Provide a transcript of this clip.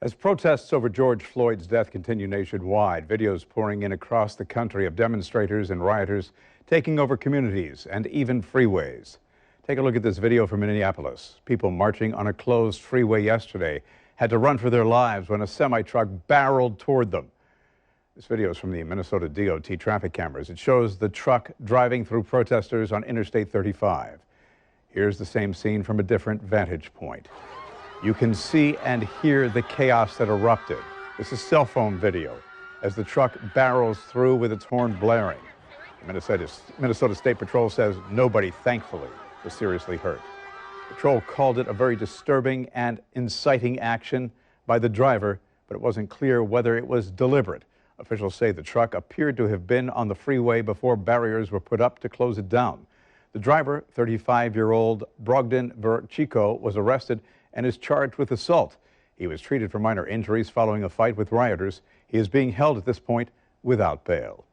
As protests over George Floyd's death continue nationwide, videos pouring in across the country of demonstrators and rioters taking over communities and even freeways. Take a look at this video from Minneapolis. People marching on a closed freeway yesterday had to run for their lives when a semi-truck barreled toward them. This video is from the Minnesota DOT traffic cameras. It shows the truck driving through protesters on Interstate 35. Here's the same scene from a different vantage point. You can see and hear the chaos that erupted. This is cell phone video as the truck barrels through with its horn blaring. The Minnesota State Patrol says nobody, thankfully, was seriously hurt. Patrol called it a very disturbing and inciting action by the driver, but it wasn't clear whether it was deliberate. Officials say the truck appeared to have been on the freeway before barriers were put up to close it down. The driver, 35-year-old Brogdon Verchico, was arrested and is charged with assault. He was treated for minor injuries following a fight with rioters. He is being held at this point without bail.